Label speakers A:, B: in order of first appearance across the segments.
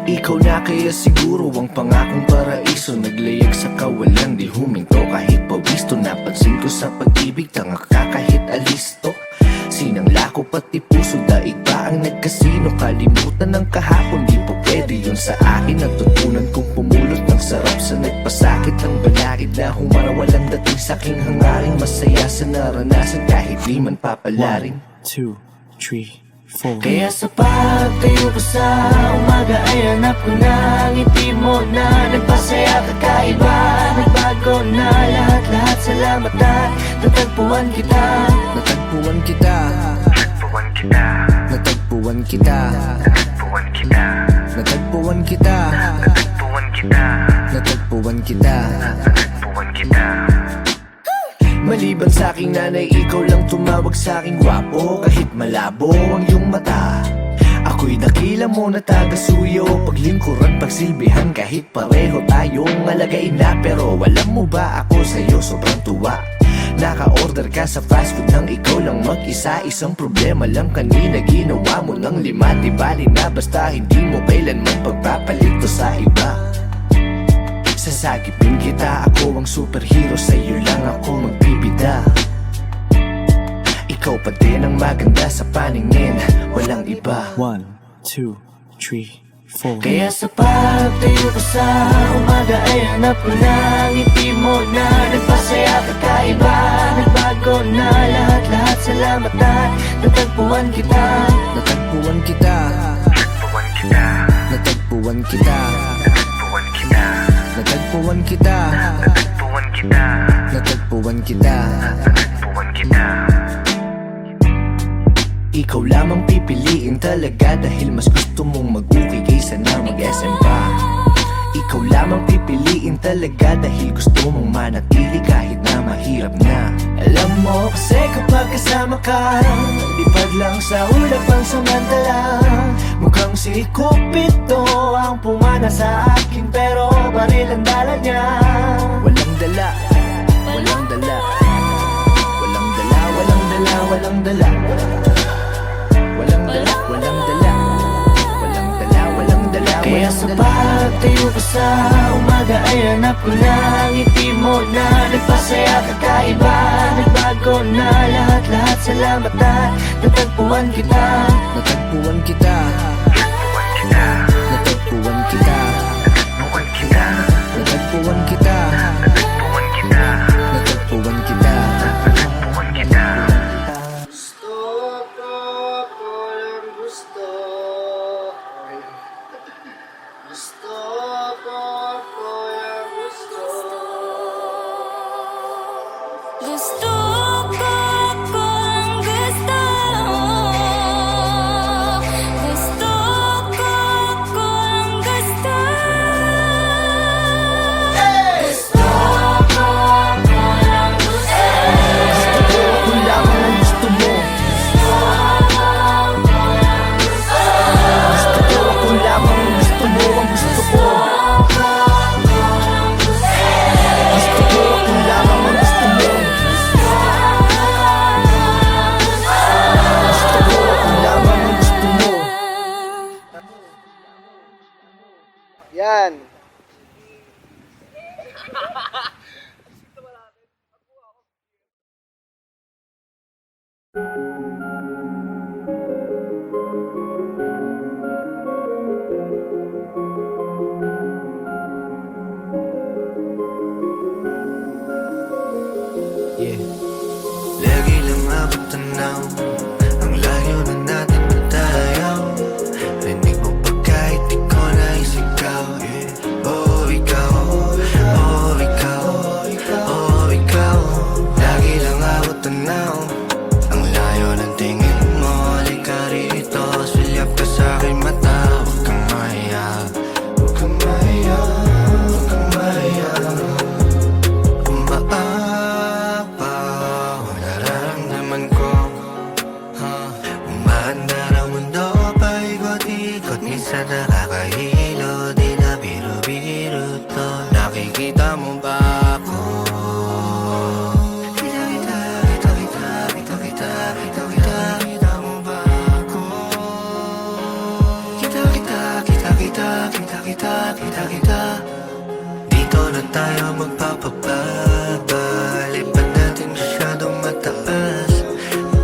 A: Ikaw na kaya siguro ang pangakong paraiso. Naglayag sa kawalan, di huminto kahit pawisto. Napansin ko sa pag-ibig, tanga ka kahit alisto. Sinangla ko pati puso, daig ba ang nagkasino? Kalimutan ng kahapon, di pa pwede yun sa akin. Natutunan kong pumulot ng sarap sa nagpasakit. Ang balakid na humarawalang dating sa'king hangaring. Masaya sa naranasan kahit di man papalaring.
B: 1, 2, 3, 4.
C: Kaya sa pagtayo ko sa umaga ay hanap ko na ang ngiti mo na nagpasaya kakaiba. Nagbago na lahat-lahat, salamat at natagpuan kita.
A: Natagpuan kita, natagpuan kita, natagpuan kita, natagpuan kita. Maliban sa aking nanay, ikaw lang tumawag sa aking gwapo. Kahit malabo ang iyong mata, ako'y dakila mo na taga-suyo. Paglingkuran, pagsilbihan, kahit pareho tayong alagay na. Pero alam mo ba ako sa'yo sobrang tuwa. Naka-order ka sa fast food nang ikaw lang mag-isa. Isang problema lang kanina, ginawa mo ng 5. Di bali na basta hindi mo kailanman pagpapalito sa iba. Sasagipin kita, ako ang superhero, sa'yo lang ako magbibida. Ikaw pa din ang maganda sa paningin, walang iba.
B: 1, 2, 3, 4.
C: Kaya sa pagtayo ko sa umaga ay hanap ko na ang ngiti mo na nagpasaya kakaiba. Nagbago na lahat-lahat, salamat at natagpuan kita.
A: Natagpuan kita, natagpuan kita, natagpuan kita, natagpuan kita. Ikaw lamang pipiliin talaga dahil mas gusto mong mag-uki kaysa na mag-SM pa. Ikaw lamang pipiliin talaga dahil gusto mong manatili kahit na mahirap na. Alam mo kasi kapag kasama ka, lipad lang sa ulap ang samantala. Mukhang si Cupido ang pumana sa akin, pero baril ang dala niya. Walang dala, walang dala, walang dala, walang dala, walang dala. Walang dala, walang dala, walang dala, walang dala. Kaya sa pagtayo ko sa umaga ay hanap ko na ang ngiti mo na nagpasaya kakaiba. Nagbago na lahat-lahat, salamat at natagpuan kita. Natagpuan kita, natagpuan kita, natagpuan kita, natagpuan kita.
D: Gusto ko kung gusto. Gusto ko kung gusto. Gusto ko kung gusto.
A: Ako lamang ang gusto mo. Ako lamang ang gusto mo, ang gusto ko. Gusto ko, ako lamang ang gusto mo. Gusto ko, ako lamang ang gusto mo.
E: Yan.
A: Yeah. Lagi lang ako tanaw, ang layo na natin matayaw. Rinig mo pa kahit di ko naisigaw. Yeah. Oh, ikaw, oh, ikaw, oh, ikaw. Lagi lang ako tanaw, ang layo ng tingin mo. Halika rito, sulyap ka sa'king mata. Huwag kang mahiya, huwag kang mahiya, huwag kang mahiya. Umaapaw, nararamdaman ko, umahanda ng mundo, paikot-ikot. Minsan nakakahilo, di na biro-biro to. Nakikita mo ba ako? Kita mo ba ako? Kita kita. Dito na tayo magpapababa. Natin masyadong mataas.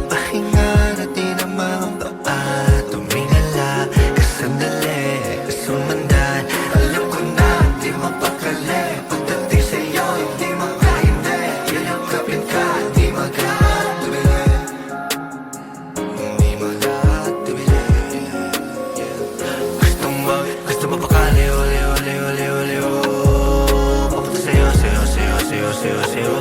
A: Pahinga natin ang mga paa. Tumingala ka sandali, sumandan. Alam ko na di mapakali. Pagdating sa'yo hindi makahindi. Yayakapin ka, di magkakatubili. Hindi magkakatubili. Gusto mo pakali, uli. Papunta sa'yo.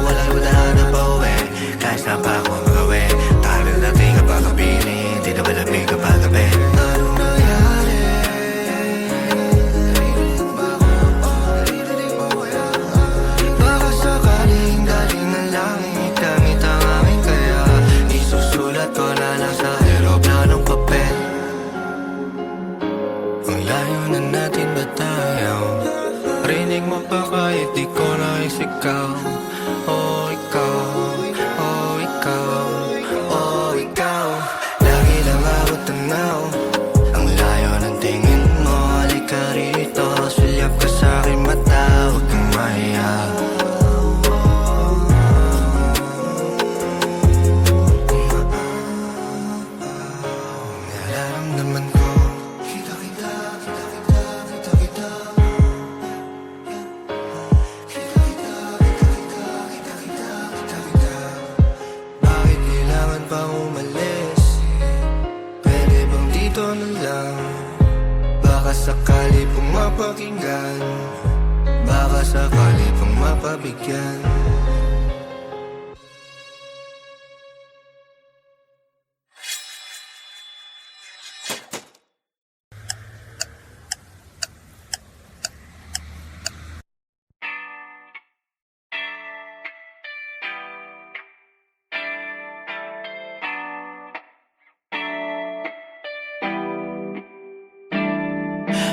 A: Walang ibutahan na pauwi. Kahit saan pa ako magawin. Tayo natin kapagabili. Di na malamig kapag gabi. Anong nangyari? Baka sakaling galing na langit. Gamit ang aming kaya. Isusulat ko na lang sa aeroplanong papel. Ang layo na natin ba tayo? Rinig mo pa kahit di ko naisigaw. Oh, ikaw lagi lang ako tanaw. Ang layo ng tingin mo. Halika rito, sulyap ka sa'king mata. Huwag kang mahiya. Nararamdaman ko. Kita. Bakit kailangan pang umalis? Pwede bang dito na lang? Baka sakali pong mapakinggan. Baka sakali pong mapabigyan.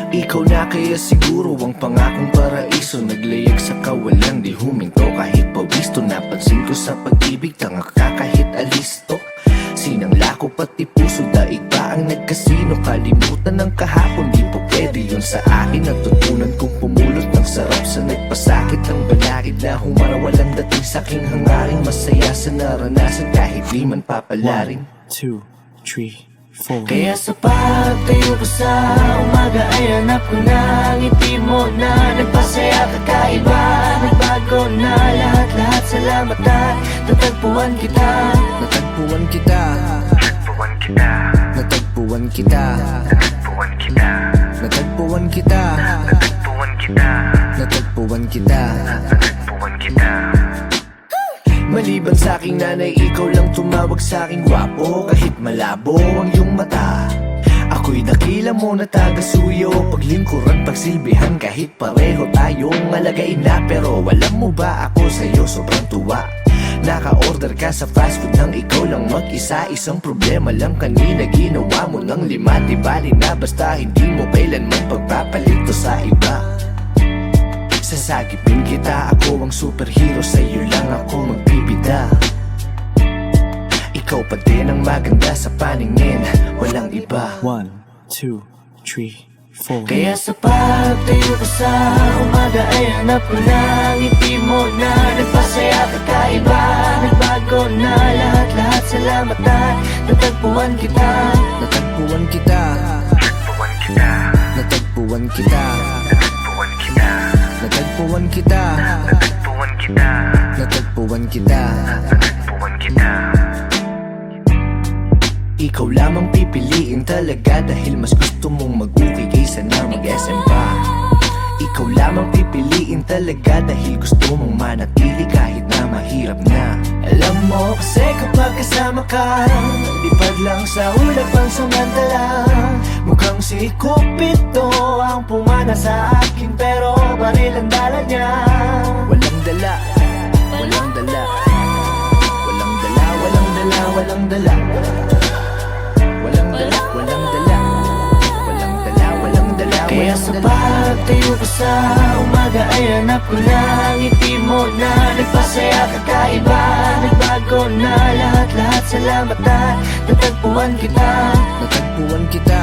A: Ikaw na kaya siguro ang pangakong paraiso. Naglayag sa kawalan, di huminto kahit pawisto. Napansin ko sa pag-ibig, tanga ka kahit alisto. Sinangla ko pati puso, daig pa ang nagkasino. Kalimutan ng kahapon, di po pwede yun sa akin. Natutunan kong pumulot ng sarap sa nagpasakit. Ang balakid na humara, walang dating sa'king hangaring. Masaya sa naranasan kahit di man papalarin.
B: 1, 2, 3, 4.
C: Kaya sa pagtayo ko sa umaga ay hanap ko na ang ngiti mo na nagpasaya kakaiba. Nagbago na lahat, salamat at natagpuan kita.
A: Natagpuan kita. Natagpuan kita. Natagpuan kita. Natagpuan kita. Maliban sa aking nanay, ikaw lang tumawag sa aking gwapo. Kahit malabo ang iyong mata, ako'y dakila mo na taga-suyo. Paglingkuran, pagsilbihan, kahit pareho tayong alagain na. Pero alam mo ba, ako sa'yo sobrang tuwa. Naka-order ka sa fast food nang ikaw lang mag-isa. Isang problema lang kanina, ginawa mo ng 5. Di bali na basta hindi mo kailanman pagpapalito sa iba. Sasagipin kita, ako ang superhero. Sa'yo lang ako magbibida. Ikaw pa din ang maganda sa paningin, walang iba.
B: 1, 2, 3, 4.
C: Kaya sa pagtayo ko sa umaga ay hanap ko na ang ngiti mo na nagpasaya kakaiba. Nagbago na lahat, salamat at natagpuan kita.
A: Natagpuan kita. Natagpuan kita. Natagpuan kita. Natagpuan kita. Ikaw lamang pipiliin talaga dahil mas gusto mong mag-uwi kaysa na mag-SM pa. Ikaw lamang pipiliin talaga dahil gusto mong manatili kahit na mahirap na. Alam mo kasi kapag kasama ka, lipad lang sa ulap ang samantala. Mukhang si Cupido ang pumana sa akin, pero baril ang dala niya. Walang dala, walang dala. Walang dala, walang dala, walang dala. Walang dala, walang dala. Walang dala, walang dala. Kaya sa pagtayo ko sa umaga ay hanap ko na ang ngiti mo na nagpasaya kakaiba. Nagbago na lahat, salamat at natagpuan kita. Natagpuan kita.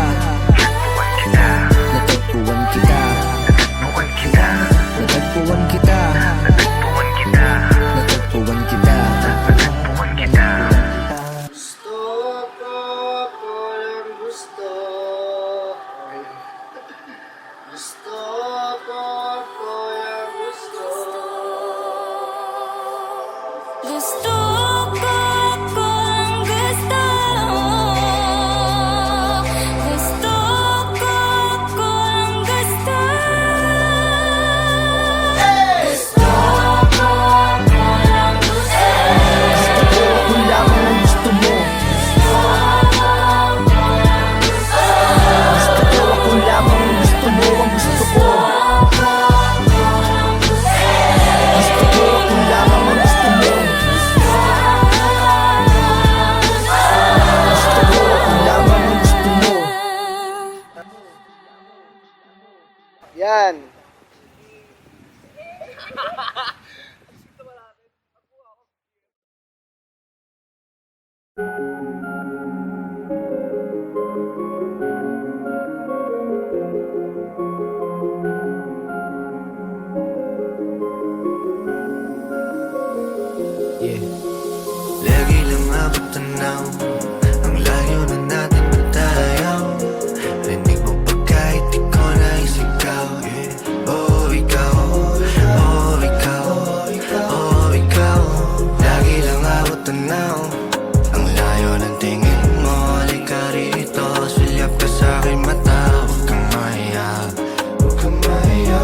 D: Gusto ko lang gusto. Gusto ko lang gusto. Gusto ko lang gusto.
A: Kung lamang ang gusto mo, kung lamang ang gusto mo, ang gusto ko. Gusto ko kung lamang ang gusto mo. Gusto ko kung lamang ang gusto mo.
E: Yan.
A: Yeah. Lagi lang ako tanaw, ang layo na natin matayaw. Rinig mo pa kahit di ko naisigaw. Yeah. Oh, ikaw, oh, ikaw, oh, ikaw. Lagi lang ako tanaw, ang layo ng tingin mo. Halika rito, sulyap ka sa'king mata. Huwag kang mahiya, huwag kang mahiya,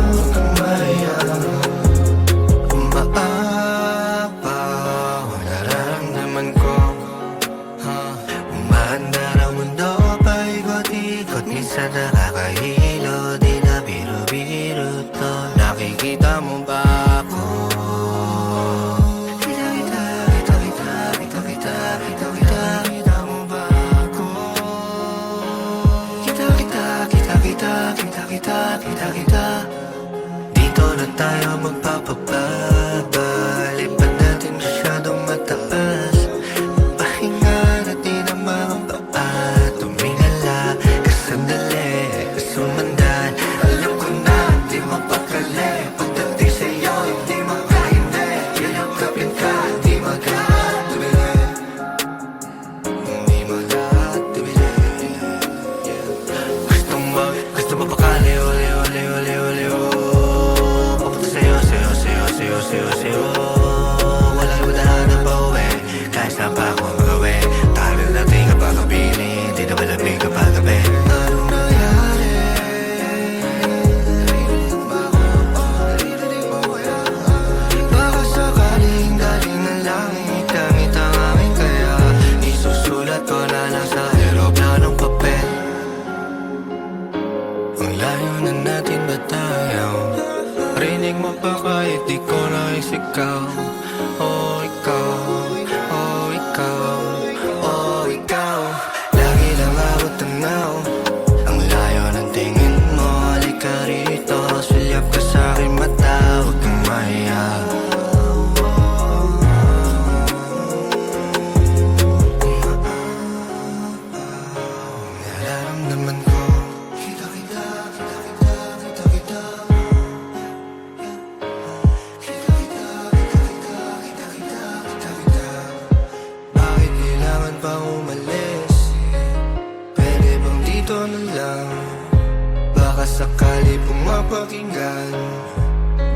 A: huwag kang mahiya. Umaapaw ang nararamdaman ko, umahanda ng mundo, paikot-ikot. Minsan nakakahilo, di na biro-biro to. Nakikita mo ba ako? Kita mo ba ako? Kita. Dito na tayo magpapababa. Lipad natin masyadong mataas. Pahinga natin ang mga paa. Tumingala ka sandali, sumandan. Alam ko na di mapakali. Pagdating sa'yo hindi makahindi. Yayakapin ka, di magkatubili. Hindi magkatubili. Gusto mo pakaliw, liw. Papunta sa'yo. Walang madahan na pauwi, kahit saan pa ako magawi. Tayo natin kapag kabili, di na malamig kapag gabi. Anong nangyari? Baka sakaling galing ng langit, gamit ang aking kaya isusulat ko na lang sa eroplanong papel. Ang layo na natin ba tayo? Rinig mo pa kahit di ko naisigaw. Oh, ikaw, oh, ikaw, oh, ikaw. Lagi lang ako tanaw, ang layo ng tingin mo. Halika rito, sulyap ka sa'king mata. Huwag kang mahiya. Nararamdaman ko, kita. Bakit kailangan pa umalis? Pwede bang dito na lang? Baka sakali pong mapakinggan,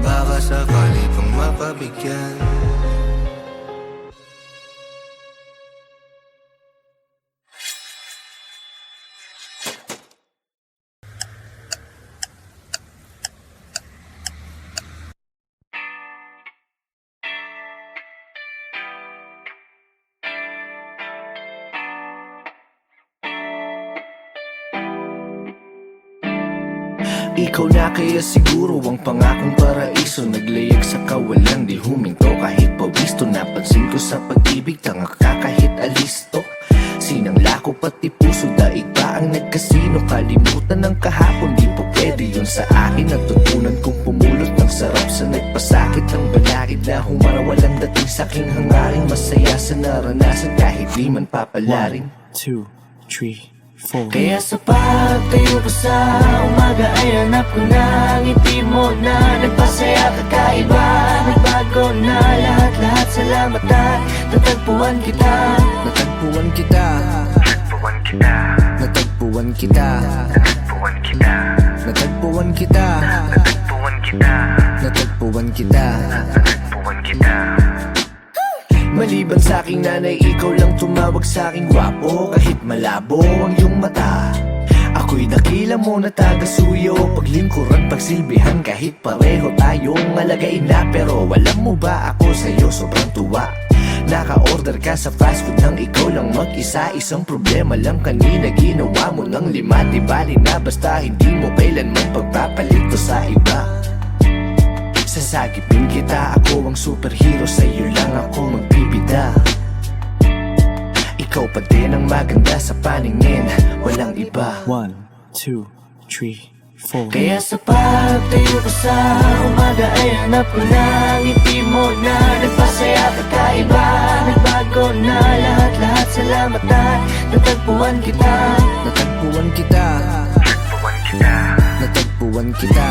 A: baka sakali pong mapabigyan. Ikaw na kaya siguro ang pangakong paraiso. Naglayag sa kawalan, di huminto kahit pawisto. Napansin ko sa pag-ibig, tanga ka kahit alisto. Sinangla ko pati puso, daig pa ang nagkasino. Kalimutan ng kahapon, di po pwede yun sa akin. Natutunan kong pumulot ng sarap sa nagpasakit. Ang balakid na humarawalang dating sa aking hangarin. Masaya sa naranasan kahit di man papalarin.
B: 1, 2, 3, 4.
C: Kaya sa pagtayo ko sa umaga ay hanap ko na ang ngiti mo na nagpasaya kakaiba. Nagbago na lahat-lahat, salamat at natagpuan kita.
A: Natagpuan kita. Natagpuan kita. Natagpuan kita. Natagpuan kita. Maliban sa aking nanay, ikaw lang tumawag sa aking gwapo. Kahit malabo ang iyong mata, ako'y dakila mo na taga-suyo. Paglingkuran, pagsilbihan, kahit pareho tayong alagain na. Pero alam mo ba, ako sa'yo sobrang tuwa. Naka-order ka sa fast food nang ikaw lang mag-isa. Isang problema lang kanina, ginawa mo ng 5. Di bali na basta hindi mo kailanman pagpapalito sa iba. Sasagipin kita, ako ang superhero, sa'yo lang ako magbibida. Ikaw pa din ang maganda sa paningin, walang iba.
B: 1, 2, 3, 4.
C: Kaya sa pagtayo ko sa umaga ay hanap ko na ngiti mo na nagpasaya at kakaiba. Nagbago na lahat-lahat, salamat at natagpuan kita.
A: Natagpuan kita, natagpuan kita,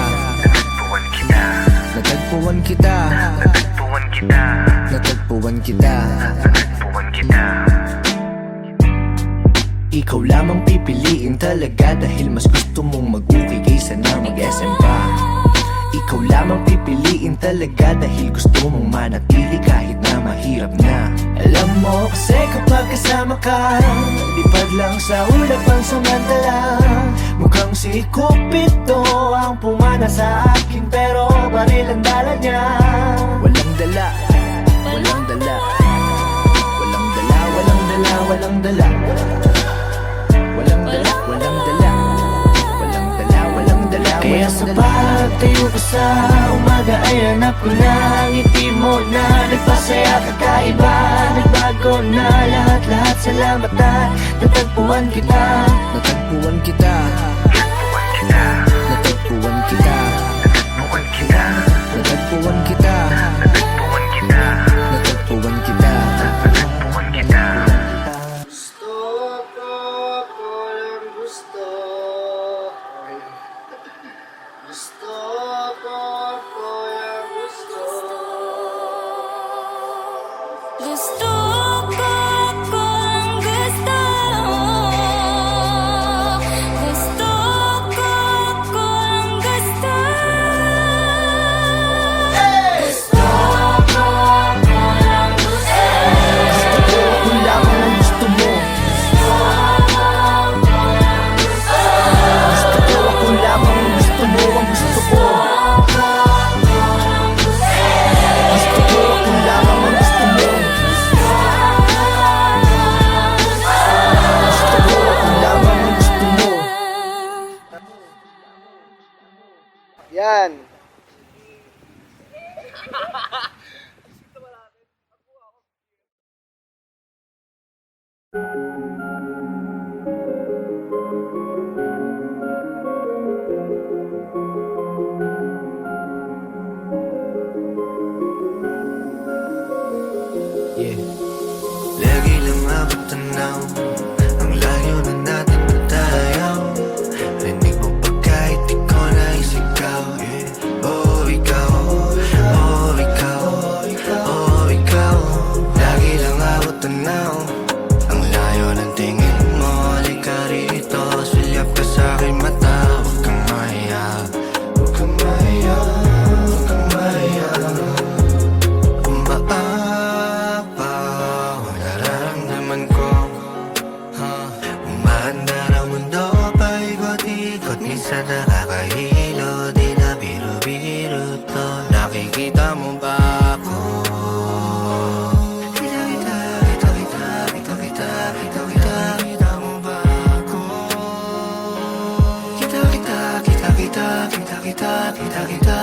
A: natagpuan kita, natagpuan kita. Ikaw lamang pipiliin talaga dahil mas gusto mong mag-uwi kaysa na mag-SM pa. Ikaw lamang pipiliin talaga dahil gusto mong manatili kahit na mahirap na. Alam mo kasi kapag kasama ka, lipad lang sa ulap ang samantala. Mukhang si Cupido ang pumana sa akin, pero baril ang dala niya. Walang dala, walang dala, walang dala, walang dala, walang dala. Walang dala, walang dala, walang dala, walang dala.
C: Kaya sa pagtayo ko sa umaga ay hanap ko na ngiti mo na nagpasaya at kakaiba. Nagbago na lahat-lahat, salamat at natagpuan kita.
A: Natagpuan kita, natagpuan kita, natagpuan kita, natagpuan kita.
D: Gusto ko ang gusto. Gusto ko ang gusto. Gusto ko ang gusto.
A: Kung lamang ang gusto mo, gusto ko ako lamang ang gusto mo, ang gusto ko. Gusto ko ako lamang ang gusto mo. Gusto ko ako lamang ang gusto mo.
E: Yan.
A: Lagi lang ako tanaw, ang layo na natin matayaw. Rinig mo pa kahit di ko naisigaw. Oh, ikaw, oh, ikaw, oh, ikaw. Lagi lang ako tanaw, ang layo ng tingin mo. Halika rito, sulyap ka sa'king mata. Huwag kang mahiya, huwag kang mahiya, huwag kang mahiya. Umaapaw, nararamdaman ko, umahanda ng mundo, paikot-ikot. Minsan nakakahilo, di na biro-biro to. Nakikita mo ba ako? Kita mo ba ako? Kita.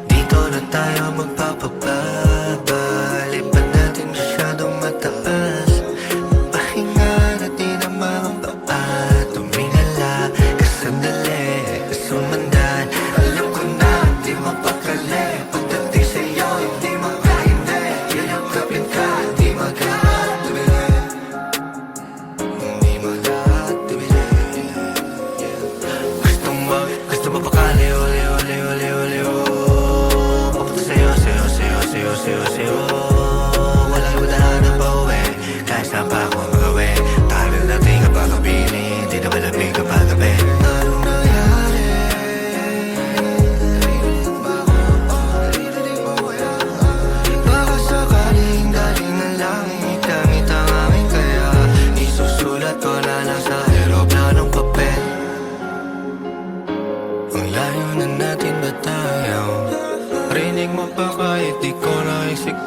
A: Dito na tayo magpapababa. Lipat natin masyadong mataas. Pahinga natin ang mga paa. Tumingala ka sandali, sumandan. Alam ko na di mapakali. Pagdating sa'yo hindi makahindi. Yayakapin ka, di magkakatubili. Hindi magkakatubili. Gusto mo pa ka, leo. Papunta sa'yo.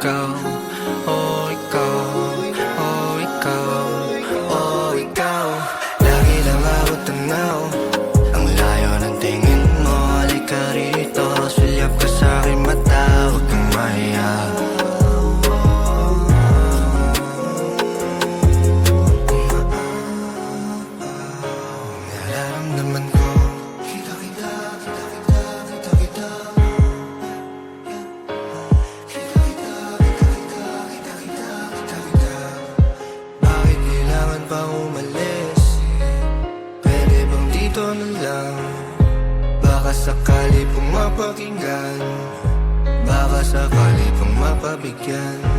A: ikaw, oh ikaw, oh ikaw, oh ikaw. Lagi lang ako tanaw, ang layo ng tingin mo. Halika rito, sulyap ka sa'king mata, huwag kang mahiya. Nararamdaman ko, kita kita, kita kita, kita kita. Bakit kailangan pang umalis? Pwede bang dito na lang? Baka sakali pong mapakinggan, baka sakali pong mapabigyan.